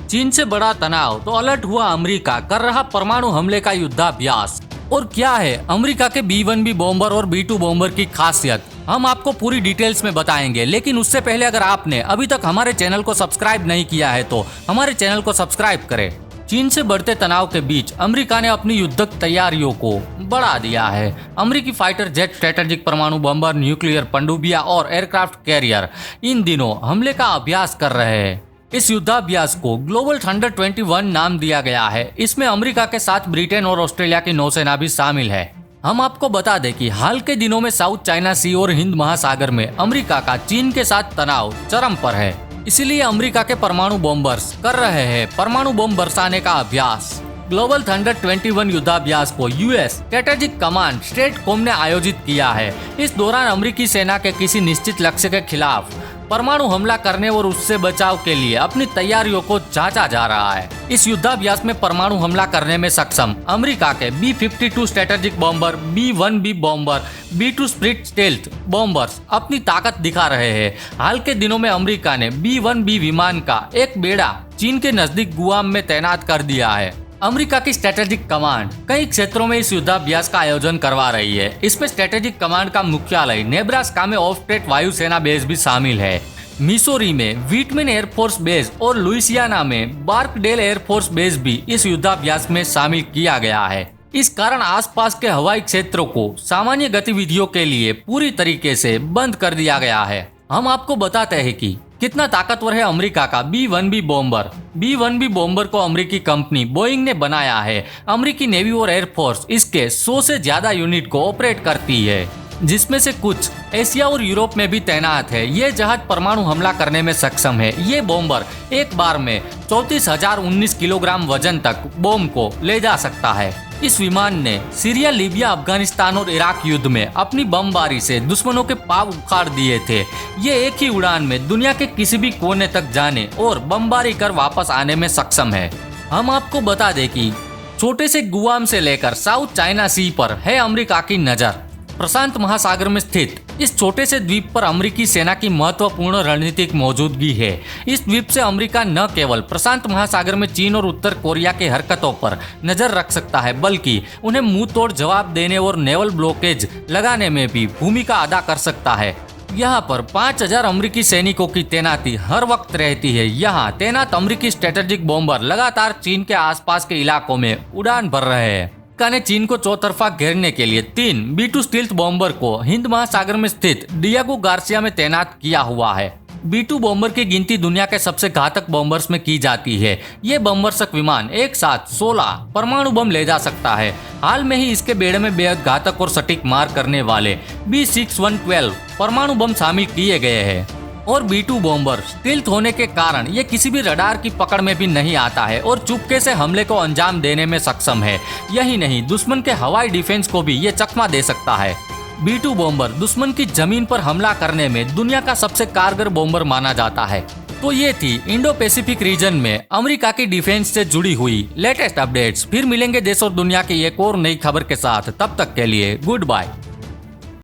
चीन से बड़ा तनाव तो अलर्ट हुआ अमेरिका कर रहा परमाणु हमले का युद्धाभ्यास। और क्या है अमेरिका के B-1B बॉम्बर और B-2 बॉम्बर की खासियत, हम आपको पूरी डिटेल्स में बताएंगे। लेकिन उससे पहले अगर आपने अभी तक हमारे चैनल को सब्सक्राइब नहीं किया है तो हमारे चैनल को सब्सक्राइब करें। चीन से बढ़ते तनाव के बीच अमेरिका ने अपनी युद्धक तैयारियों को बढ़ा दिया है। अमेरिकी फाइटर जेट, स्ट्रेटेजिक परमाणु बम्बर, न्यूक्लियर पनडुब्बियां और एयरक्राफ्ट कैरियर इन दिनों हमले का अभ्यास कर रहे हैं। इस युद्धाभ्यास को ग्लोबल थंडर 21 नाम दिया गया है। इसमें अमेरिका के साथ ब्रिटेन और ऑस्ट्रेलिया की नौसेना भी शामिल है। हम आपको बता दें कि हाल के दिनों में साउथ चाइना सी और हिंद महासागर में अमेरिका का चीन के साथ तनाव चरम पर है। इसीलिए अमेरिका के परमाणु बॉम्बर्स कर रहे हैं परमाणु बम बरसाने का अभ्यास। ग्लोबल थंडर 21 युद्धाभ्यास को यूएस स्ट्रेटेजिक कमांड स्ट्रेटकॉम ने आयोजित किया है। इस दौरान अमेरिकी सेना के किसी निश्चित लक्ष्य के खिलाफ परमाणु हमला करने और उससे बचाव के लिए अपनी तैयारियों को जांचा जा रहा है। इस युद्धाभ्यास में परमाणु हमला करने में सक्षम अमेरिका के B-52 strategic bomber, B-1B bomber, B-2 split stealth bombers अपनी ताकत दिखा रहे हैं। हाल के दिनों में अमेरिका ने B-1B विमान का एक बेड़ा चीन के नजदीक गुआम में तैनात कर दिया है। अमेरिका की स्ट्रेटेजिक कमांड कई क्षेत्रों में इस युद्धाभ्यास का आयोजन करवा रही है। इसमें स्ट्रेटेजिक कमांड का मुख्यालय नेब्रास्का में ऑफस्टेट वायुसेना बेस भी शामिल है। मिसोरी में व्हिटमैन एयरफोर्स बेस और लुइसियाना में बार्कडेल एयरफोर्स बेस भी इस युद्धाभ्यास में शामिल किया गया है। इस कारण आसपास के हवाई क्षेत्रों को सामान्य गतिविधियों के लिए पूरी तरीके से बंद कर दिया गया है। हम आपको बताते हैं कि कितना ताकतवर है अमेरिका का B-1B बॉम्बर। B-1B बॉम्बर को अमेरिकी कंपनी बोइंग ने बनाया है। अमेरिकी नेवी और एयरफोर्स इसके 100 से ज्यादा यूनिट को ऑपरेट करती है, जिसमें से कुछ एशिया और यूरोप में भी तैनात है। ये जहाज परमाणु हमला करने में सक्षम है। ये बॉम्बर एक बार में 34,019 किलोग्राम वजन तक बॉम्ब को ले जा सकता है। इस विमान ने सीरिया, लीबिया, अफगानिस्तान और इराक युद्ध में अपनी बमबारी से दुश्मनों के पांव उखाड़ दिए थे। ये एक ही उड़ान में दुनिया के किसी भी कोने तक जाने और बमबारी कर वापस आने में सक्षम है। हम आपको बता दें कि छोटे से गुआम से लेकर साउथ चाइना सी पर है अमेरिका की नजर। प्रशांत महासागर में स्थित इस छोटे से द्वीप पर अमेरिकी सेना की महत्वपूर्ण रणनीतिक मौजूदगी है। इस द्वीप से अमेरिका न केवल प्रशांत महासागर में चीन और उत्तर कोरिया की हरकतों पर नजर रख सकता है, बल्कि उन्हें मुंह तोड़ जवाब देने और नेवल ब्लॉकेज लगाने में भी भूमिका अदा कर सकता है। यहाँ पर 5,000 अमेरिकी सैनिकों की तैनाती हर वक्त रहती है। यहाँ तैनात अमेरिकी स्ट्रेटेजिक बॉम्बर लगातार चीन के आसपास के इलाकों में उड़ान भर रहे हैं। अमेरिका ने चीन को चौतरफा घेरने के लिए 3 B-2 स्टील्थ बॉम्बर को हिंद महासागर में स्थित डियागो गार्सिया में तैनात किया हुआ है। B-2 बॉम्बर की गिनती दुनिया के सबसे घातक बॉम्बर्स में की जाती है। ये बमवर्षक विमान एक साथ 16 परमाणु बम ले जा सकता है। हाल में ही इसके बेड़े में बेहद घातक और सटीक मार करने वाले B-6112 परमाणु बम शामिल किए गए हैं। और B-2 बॉम्बर स्टील्थ होने के कारण ये किसी भी रडार की पकड़ में भी नहीं आता है और चुपके से हमले को अंजाम देने में सक्षम है। यही नहीं, दुश्मन के हवाई डिफेंस को भी ये चकमा दे सकता है। B-2 बॉम्बर दुश्मन की जमीन पर हमला करने में दुनिया का सबसे कारगर बॉम्बर माना जाता है। तो ये थी इंडो पैसिफिक रीजन में अमेरिका की डिफेंस से जुड़ी हुई लेटेस्ट अपडेट्स। फिर मिलेंगे देश और दुनिया की एक और नई खबर के साथ। तब तक के लिए गुड बाय।